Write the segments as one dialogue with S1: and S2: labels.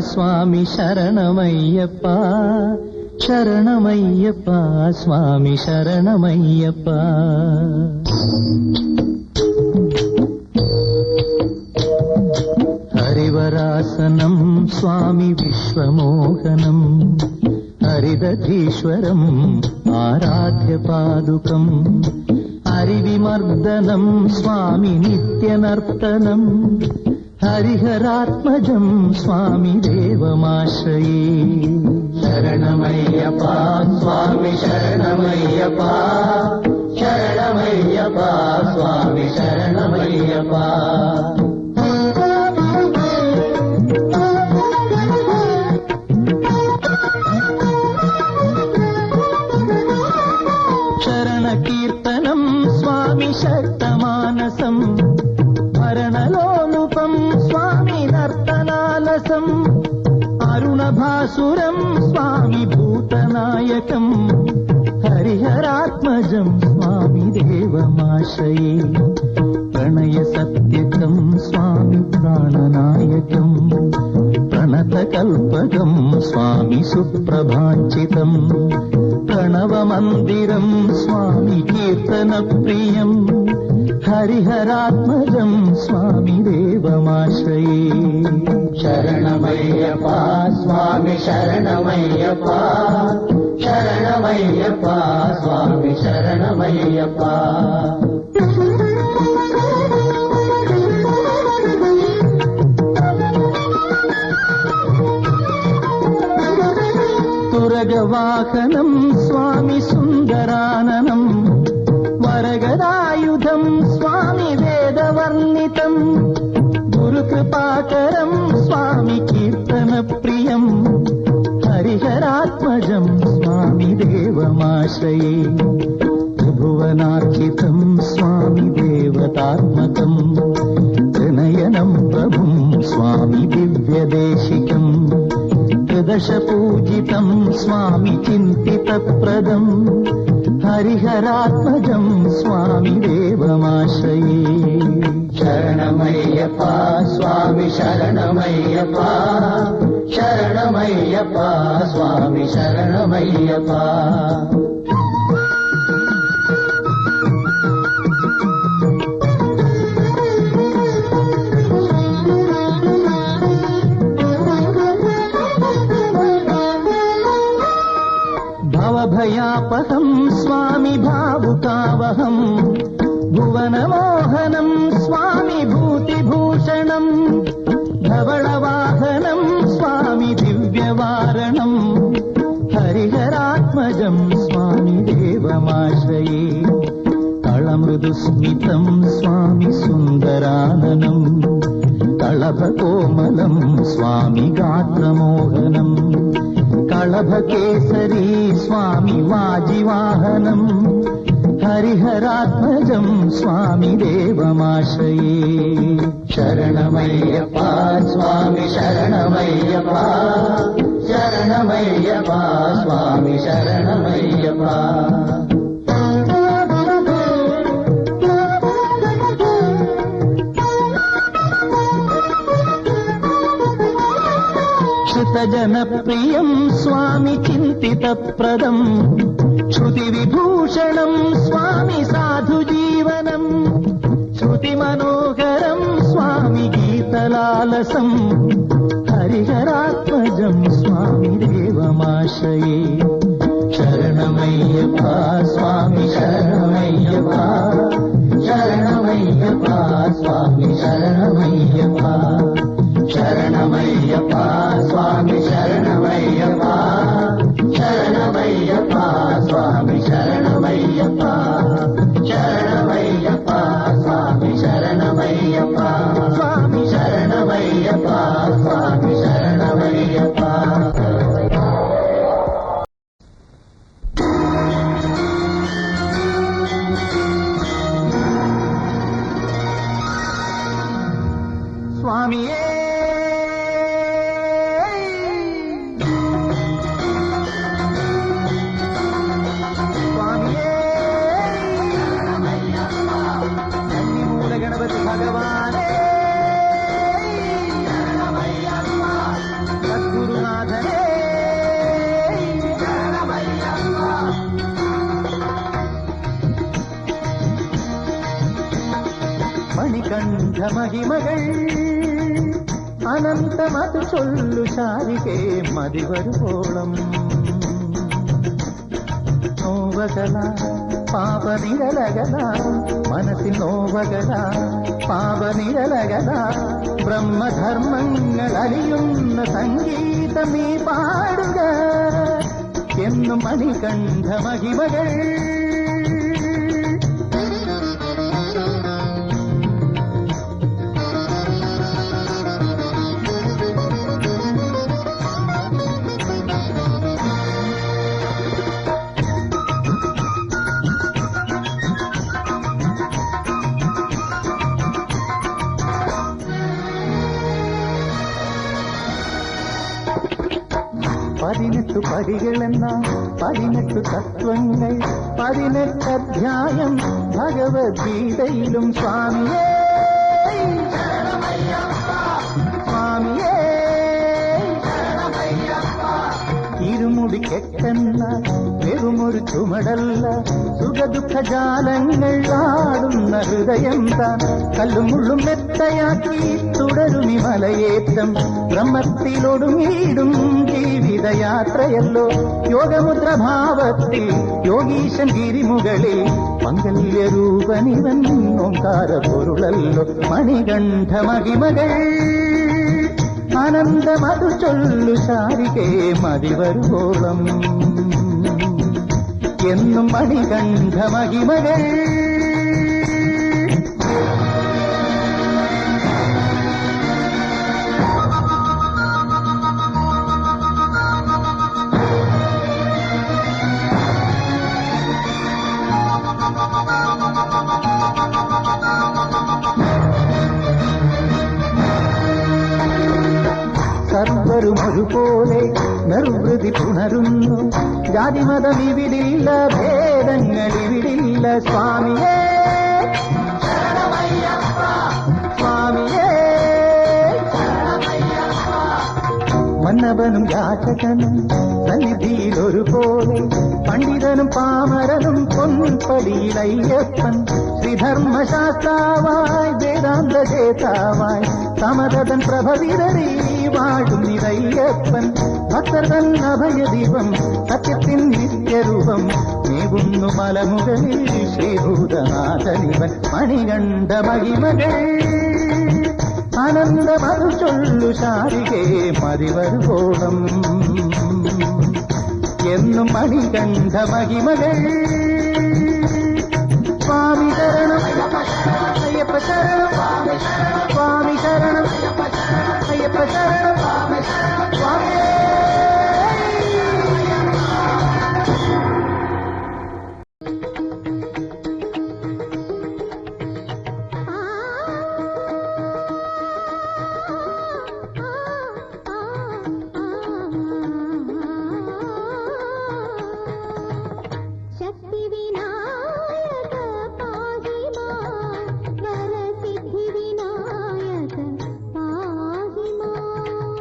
S1: స్వామి శరణమయ్యప్ప శరణమయ్యప్ప స్వామి శరణమయ్యప్ప. హరివరాసనం స్వామి విశ్వమోహనం హరిదధీశ్వరం ఆరాధ్య పాదుకం హరివిమర్దనం స్వామి నిత్యనర్తనం హరిహరాత్మజం స్వామి దేవమాశ్రయే. శరణమయ్యప్ప స్వామి శరణమయ్యప్ప శరణమయ్యప్ప స్వామి శరణమయ్యప్ప. శరణ కీర్తనం స్వామి శక్తమానసం భరణలోలుపం స్వామి నర్తనాలసం అరుణభాసురం స్వామి భూతనాయకం హరిహరాత్మజం స్వామి దేవమాశ్రయే. ప్రణయ సత్యకం స్వామి ప్రాణనాయకం ప్రణతకల్పకం స్వామి సుప్రభాంచితం ప్రణవమందిరం స్వామి కీర్తన ప్రియం హరిహరాత్మజం స్వామి దేవమాశ్రయే. శరణమయ్యప్ప స్వామి శరణమయ్యప్ప శరణమయ్యప్ప స్వామి శరణమయ్యప్ప. తురగవాహనం స్వామి సుందరాననం వరగదాయుధం స్వామి వేదవర్ణితం గురుకృపాకరం స్వామి కీర్తన ప్రియం హరిహరాత్మజం స్వామి దేవమాశ్రయే. త్రిభువనార్చితం స్వామి దేవతాత్మకం త్రినయనం ప్రభుం స్వామి దివ్యదేశికం దశ పూజితం స్వామి చింతితప్రదం హరిహరాత్మజం స్వామి దేవమాశ్రయే. శరణమయ్యప్ప స్వామి శరణమయ్యప్ప శరణమయ్యప్ప స్వామి శరణమయ్యప్ప. భయాపహం స్వామి భావుకావహం భువనమోహనం స్వామి భూతిభూషణం ధవళవాహనం స్వామి దివ్యవారణం హరిహరాత్మజం స్వామి దేవమాశ్రయే. కళమృదుస్మితం స్వామి సుందరాననం కళభకోమలం స్వామి గాత్రమోహనం కళభకేసరీ స్వామి వాజివాహనం హరిహరాత్మజం స్వామి దేవమాశ్రయే. శరణమయ్యప్ప స్వామి శరణమయ్యప్ప శరణమయ్యప్ప స్వామి శరణమయ్యప్ప. జనప్రియం స్వామి చింతితప్రదం శృతి విభూషణం స్వామి సాధు జీవనం శృతి మనోహరం స్వామి గీతలాలసం హరిహరాత్మజం స్వామి దేవమాశ్రయే. శరణమయ్యప్ప స్వామి శరణమయ్యప్ప శరణమయ్యప్ప స్వామి శరణమయ్యప్ప. శరణమయ్యప్ప స్వామి శరణమయ్యప్ప శరణమయ్యప్ప స్వామి శరణమయ్యప్ప శరణమయ్యప్ప స్వామి శరణమయ్యప్ప స్వామి శరణమయ్యప్ప స్వామి శరణమయ్యప్ప. స్వామియే
S2: മഹിമകൾ അനന്തമതു ചൊല്ലു ശാരികേ മതിവരുവോളം നോവകല പാപനിരലകല മനസ്സിൽ നോവകല പാപനിരലകല ബ്രഹ്മധർമ്മങ്ങൾ അലിയുന്ന സംഗീതമീ പാടുക എന്നും മണികണ്ഠ മഹിമകൾ പതിനെട്ടു പടികളെന്ന പതിനെട്ടു തത്വങ്ങൾ 18 അധ്യായം ഭഗവത്ഗീതയിലും സ്വാമിയേ സ്വാമിയേ ഇരുമുടി കെട്ടെന്ന വെറുമൊരു ചുമടല്ല സുഖദുഃഖജാലങ്ങൾ ആടുന്ന ഹൃദയം താൻ കല്ലും മുള്ളും മെത്തയാക്കി തുടരുമി മലയേറ്റം ബ്രഹ്മത്തിലൊടുങ്ങിയിടും ജീവിതയാത്രയല്ലോ യോഗമുദ്രഭാവത്തിൽ യോഗീശൻ ഗിരിമുകളിൽ മംഗല്യരൂപനിവൻ ഓംകാര പൊരുളല്ലോ മണികണ്ഠ മഹിമകൾ ആനന്ദമതു ചൊല്ലു ശാരികേ മതിവരുവോളം എന്നും മണികണ്ഠ മഹിമകൾ സർവരും ഒരുപോലെ നിർവൃതി പുണരുന്നു ജാതിമതമിവിടില്ല ഭേദങ്ങളിവിടില്ല സ്വാമിയേ സ്വാമിയേ മന്നവനും യാചകനും സന്നിധിയിൽ ഒരുപോലെ പണ്ഡിതനും പാമരനും പൊൻപടിയിലയ്യപ്പൻ ശ്രീധർമ്മശാസ്താവായി വേദാന്ത ജേതാവായി സമതൻ പ്രഭവിതരീ വാഴും നിരയ്യപ്പൻ ഭക്തൻ അഭയദീപം സത്യത്തിൻ നിത്യരൂപം മേകുന്നു മലമുകളിൽ ശ്രീഭൂതനാഥനിവൻ മണികണ്ഠ മഹിമകൾ ആനന്ദമതു ചൊല്ലു ശാരികേ മതിവരുവോളം എന്നും മണികണ്ഠ മഹിമകൾ സ്വാമി ശരണം അയ്യപ്പ ശരണം സ്വാമി ശരണം അയ്യപ്പ ശരണം സ്വാമി
S3: वरसिद्धि विनायक पाहि मां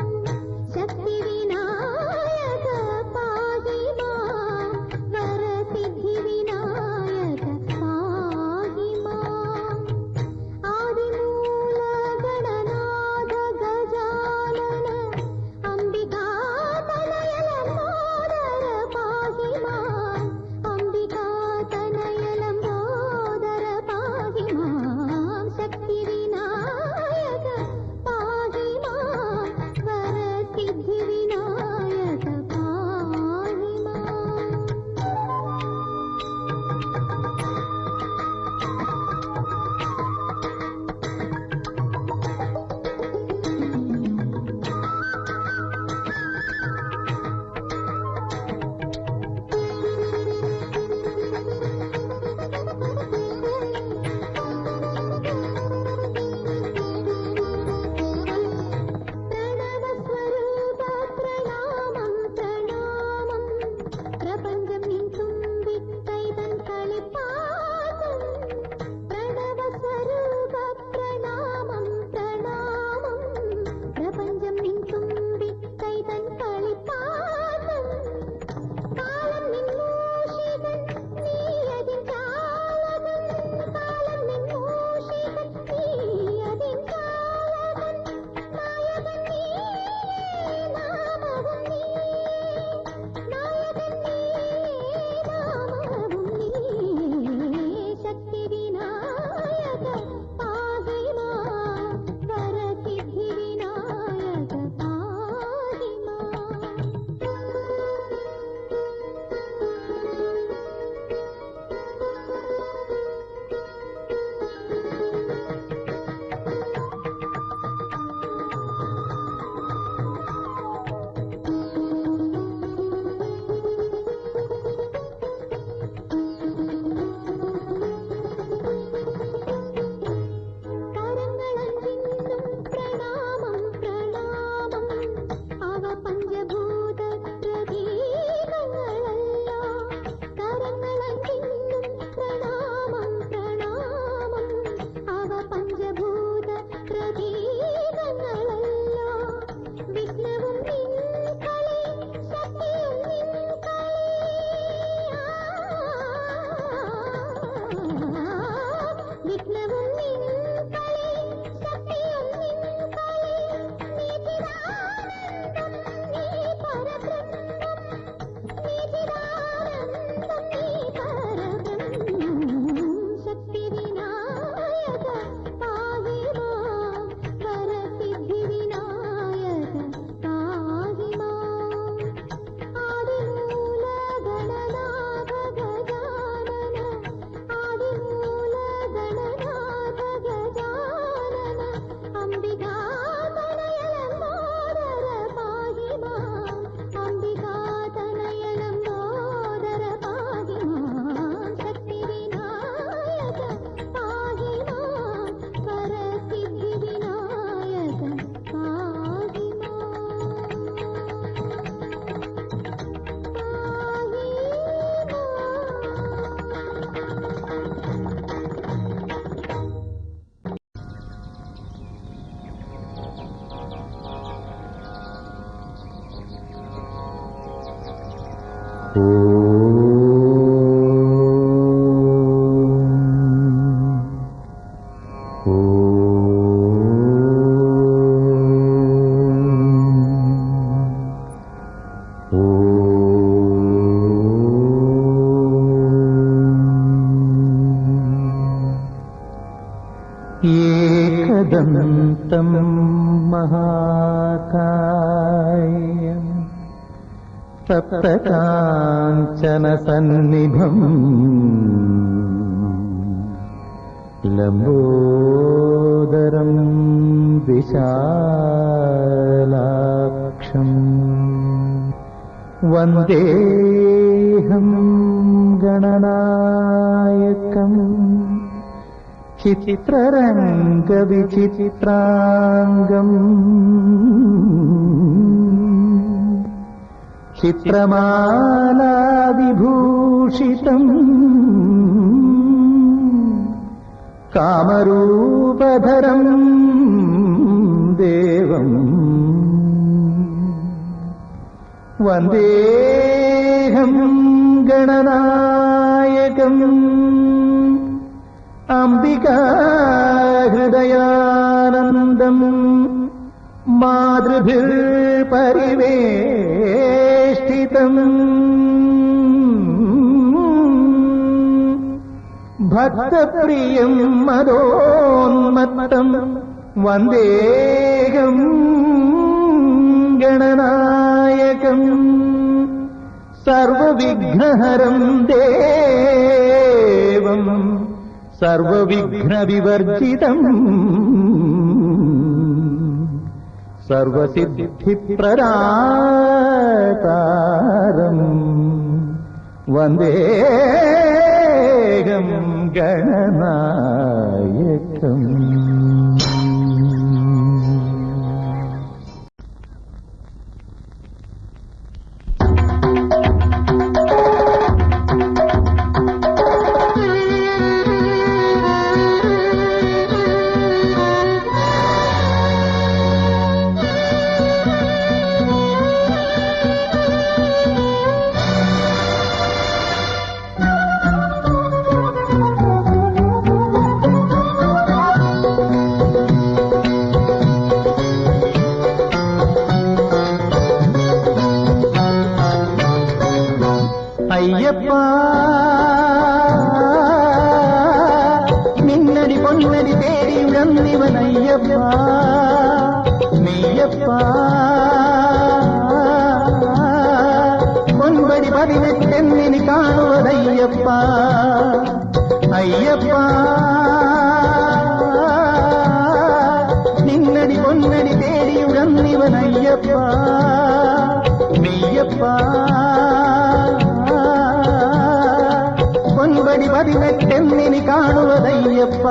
S2: एकदन्तं महाकायं सप्तकाञ्चनसन्निभं लम्बोदरं विशालाक्षं वन्देऽहं गणनायकम् चित्ररङ्गविचित्राङ्गम् चित्रमालाविभूषितम् कामरूपधरम् देवम् वन्देऽहं गणनायकम् अम्बिका हृदयानन्दम् मातृभिर्परिवेष्टितम् भक्तप्रियं मदोन्मत्तं वन्देऽहं गणनायकम् सर्वविघ्नहरं देवम् सर्वविघ्नविवर्जितम् सर्वसिद्धिप्रदातारम् वन्देऽहं गणनायकम् അയ്യപ്പാ നിന്നടി പൊന്നടി തേടി ഉഴന്നിവനയ്യപ്പാ നീയപ്പാ പൊൻപടി 18 കാണുവതയ്യപ്പാ അയ്യപ്പാ നിന്നടി പൊന്നടി തേടി ഉഴന്നിവനയ്യപ്പാ നീയപ്പാ പൊൻപടി 18 കാണുവതയ്യപ്പ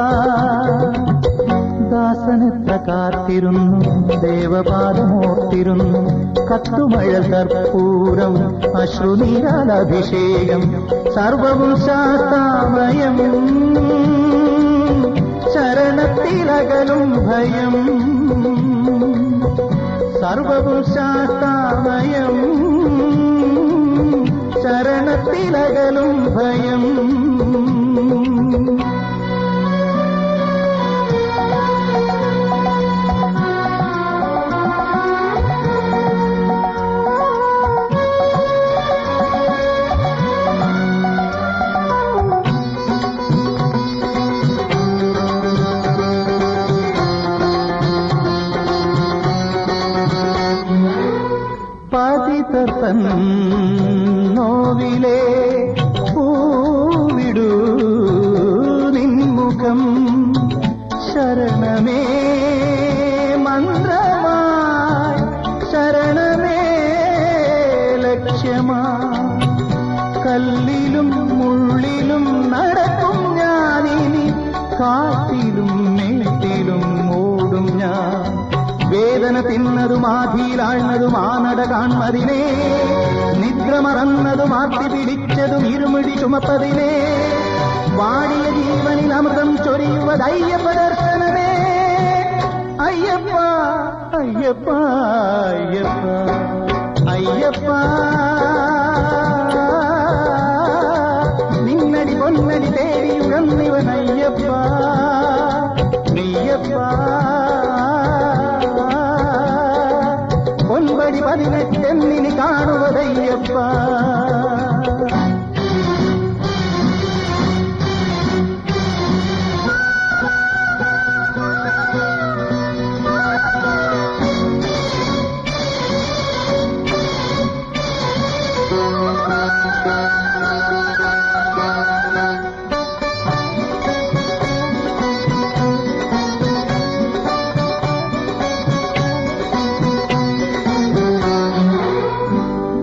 S2: ദാസനെത്ര കാത്തിരുന്നു ദേവപാദമോർത്തിരുന്നു കത്തുമഴ കർപ്പൂരം അശ്രുനീരാലഭിഷേകം സർവവും ശാസ്താമയം ശരണത്തിലകലും ഭയം സർവവും ശാസ്താമയം ശരണത്തിലകലും ഭയം പതിതൻ നോവിലെ പൂവിടൂ നിൻമുഖം ശരണമേ മന്ത്രമായി ശരണമേ ലക്ഷ്യമായി കല്ലിലും മുള്ളിലും നടക്കും ഞാനിനി കാട്ടിലും മേട്ടിലും ഓടും ഞാൻ വേദന തിന്നതും ആധിയിലാഴ്ന്നതും ആ നട കാൺമതിനെ നിദ്ര മറന്നതും ആർത്തി പിടിച്ചതും ഇരുമിഴി ചുമപ്പതിനെ വാടിയ ജീവനിൽ അമൃതം ചൊരിയുവതയ്യപ്പ ദർശനമേ അയ്യപ്പ അയ്യപ്പ അയ്യപ്പ അയ്യപ്പ അയ്യപ്പ പൊൻപടി 18 കാണുവതയ്യപ്പ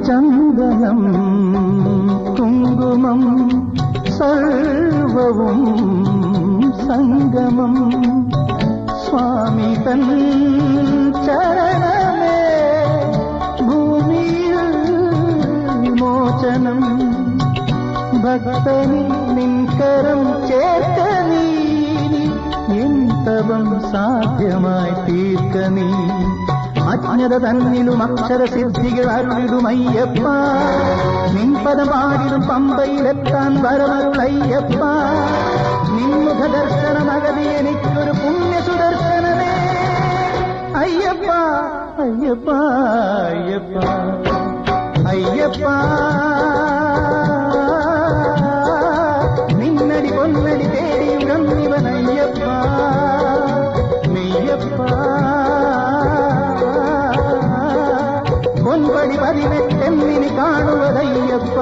S2: ചന്ദനം കുങ്കുമം സർവവും സംഗമം സ്വാമി തൻ ചരണമേ ഭൂമിയിൽ വിമോചനം ഭക്തനി നിൻകരം ചേർക്ക നീ എൻ തപം സാധ്യമായി തീർക്ക നീ അജ്ഞത തന്നിലും അക്ഷരസിദ്ധികൾ അരുളിടുമയ്യപ്പ നിൻപദം പാടിടും പമ്പയിലെത്താൻ വരമരുളയ്യപ്പ നിൻമുഖ ദർശനമകതി എനിക്കൊരു പുണ്യ സുദർശനമേ അയ്യപ്പ അയ്യപ്പ അയ്യപ്പ അയ്യപ്പ നിന്നടി പൊന്നടി തേടിയുടന്നിവനയ്യപ്പ മെയ്യപ്പ പൊൻപടി 18 കാണുവതയ്യപ്പ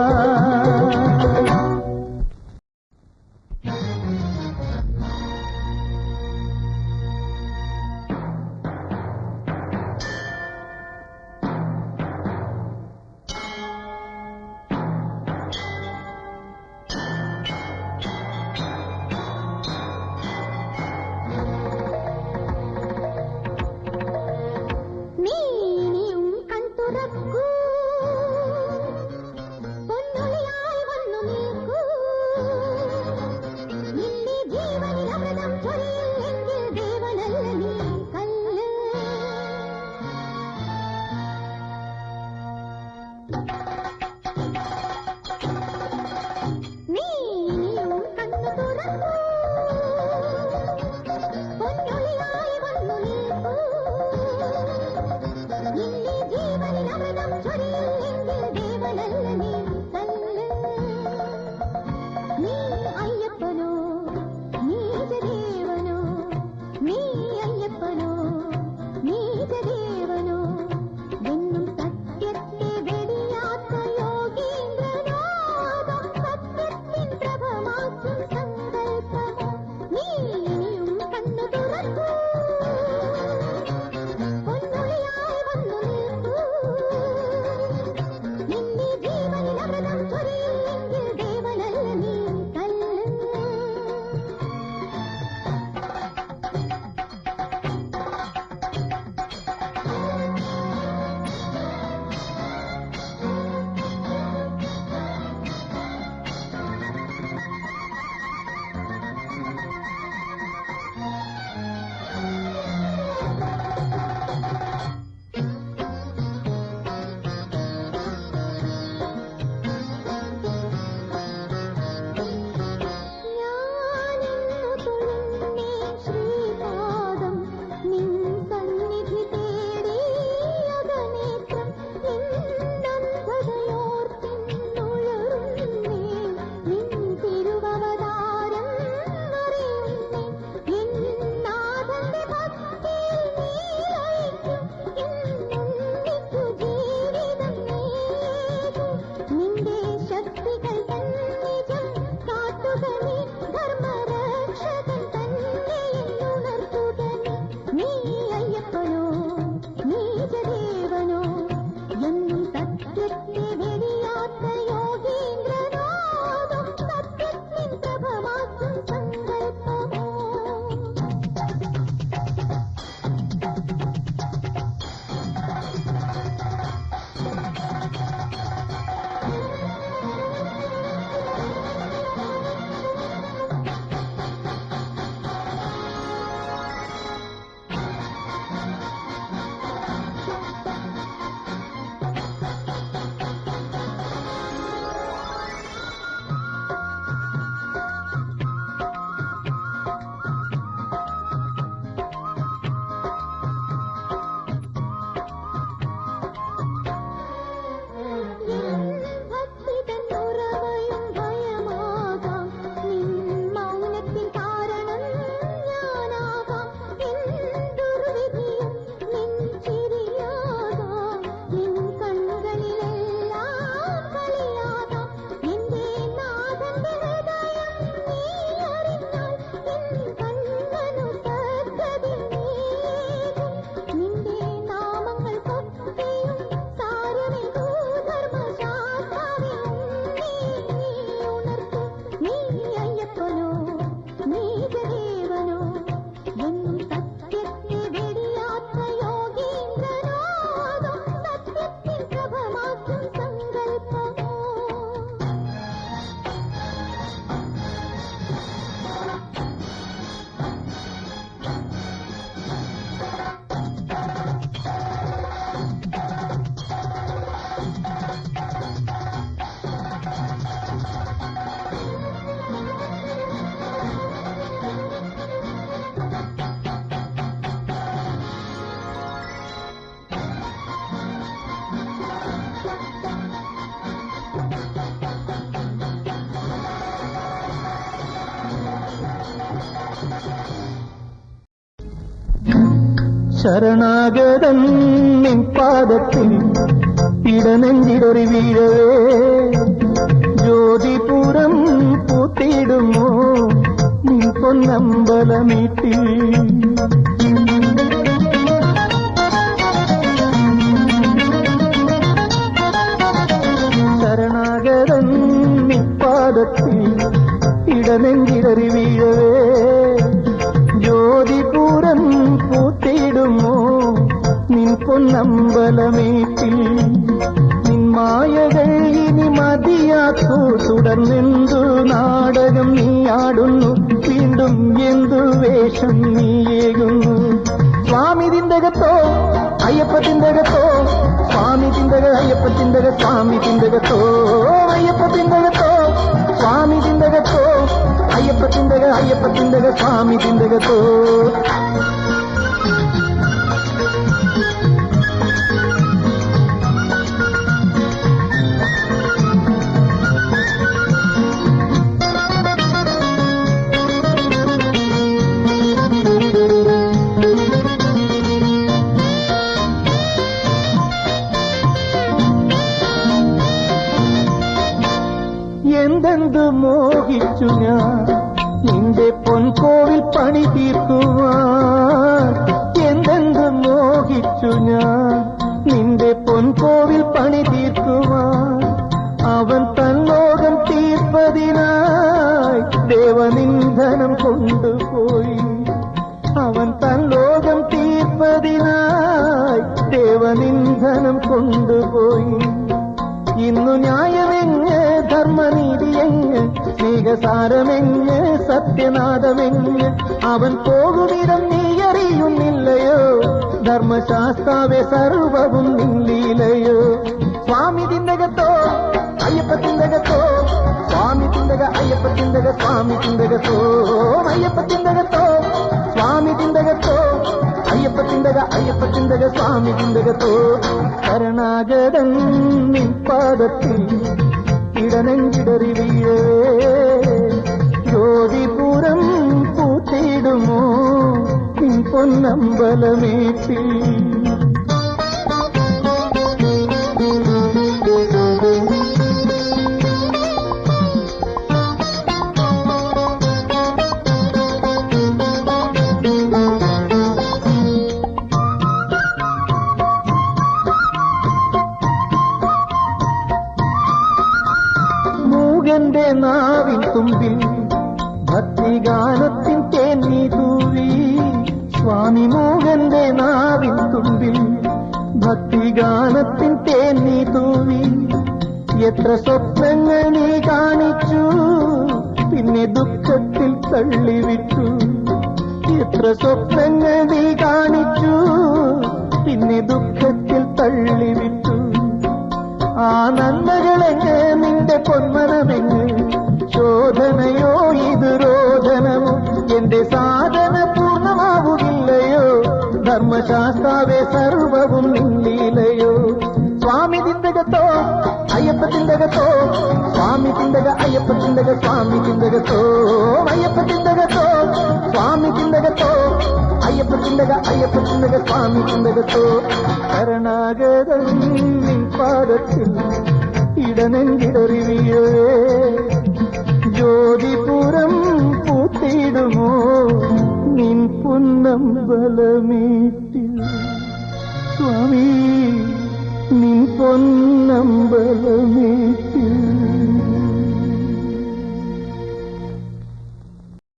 S2: ശരണാഗതൻ നിൻ പാദത്തിൽ ഇടനെഞ്ചിടറി വീഴവേ ജ്യോതിപുരം പൂത്തിടുമോ നിൻ പൊന്നമ്പലമീട്ടിൽ ശരണാഗതൻ നിൻ പാദത്തിൽ ഇടനെഞ്ചിടറി വീഴവേ ജ്യോതിപുരം പൂത്തിടുമോ നിൻ പൊന്നമ്പലമേറ്റിൽ നിൻ മായകൾ ഇനി മതിയാക്കൂ തുടർന്നെന്തു നാടകം നീ ആടുന്നു വീണ്ടും എന്തു വേഷം നീയേകുന്നു സ്വാമി തിന്തകത്തോ അയ്യപ്പ തിന്തകത്തോ സ്വാമി തിന്തക അയ്യപ്പ തിന്തക സ്വാമി തിന്തകത്തോ അയ്യപ്പ തിന്തകത്തോ സ്വാമി തിന്തകത്തോ അയ്യപ്പ തിന്തക സ്വാമി തിന്തകത്തോ എന്തെന്തു മോഹിച്ചു ഞാൻ നിന്റെ പൊൻകോവിൽ പണി തീർക്കുവാൻ എന്തെന്തു മോഹിച്ചു ഞാൻ നിന്റെ പൊൻകോവിൽ പണി തീർക്കുവാൻ അവൻ തന്നോകം തീർപ്പതിനായി ദേവനിന്ധനം കൊണ്ടുപോയി അവൻ തന്നോകം തീർപ്പതിനായി ദേവനിന്ധനം കൊണ്ടുപോയി ഇന്നു ന്യായമെങ്ങ് ധർമ്മനീതിയെങ്ങ് സ്നേഹസാരമെങ്ങ് സത്യനാഥമെങ്ങ് അവൻ പോകുമിടം നീ അറിയുന്നില്ലയോ ധർമ്മശാസ്താവെ സർവവും നിന്നിലയോ സ്വാമി തിന്തകത്തോ അയ്യപ്പ തിന്തകത്തോ സ്വാമി തിന്തക അയ്യപ്പ തിന്തക സ്വാമി തിന്തകത്തോ അയ്യപ്പ തിന്തകത്തോ സ്വാമി തിന്തകത്തോ അയ്യപ്പ തിന്തക സ്വാമി തിന്തകത്തോ ശരണാഗതൻ നിൻ പാദത്തിൽ ഇടനെഞ്ചിടറി വീഴവേ ജ്യോതിപുരം പൂത്തിടുമോ നിൻ പൊന്നമ്പലമേറ്റിൽ മൂകന്റെ നാവിൻ തുമ്പിൽ ഭക്തിഗാനത്തിൻ തേന്നി തൂവി സ്വാമി മൂകന്റെ നാവിൻ തുമ്പിൽ ഭക്തിഗാനത്തിൻ തേന്നി തൂവി എത്ര സ്വപ്നങ്ങൾ നീ കാണിച്ചു പിന്നെ ദുഃഖത്തിൽ തള്ളിവിട്ടു എത്ര സ്വപ്നങ്ങൾ നീ കാണിച്ചു പിന്നെ ദുഃഖത്തിൽ തള്ളിവിട്ടു ആ നന്മകളെങ്ങ് നിന്റെ പൊന്മനമെങ്ങ് ശോധനയോ ഇത് രോധനമോ എന്റെ സാധന പൂർണ്ണമാവുകയില്ലയോ ധർമ്മശാസ്താവെ സർവവും നിന്നിലയോ സ്വാമി തിന്തകത്തോ അയ്യപ്പ തിന്തകത്തോ സ്വാമി തിന്തക അയ്യപ്പ തിന്തക സ്വാമി തിന്തകത്തോ അയ്യപ്പ തിന്തകത്തോ സ്വാമി തിന്തകത്തോ അയ്യപ്പ തിന്തക സ്വാമി തിന്തകത്തോ ശരണാഗതൻ നിൻ പാദത്തിൽ ഇടനെഞ്ചിടറി വീഴവേ ജ്യോതിപുരം പൂത്തിടുമോ നിൻ പൊന്നമ്പലമേറ്റിൽ സ്വാമി നിൻ പൊന്നമ്പലമേറ്റിൽ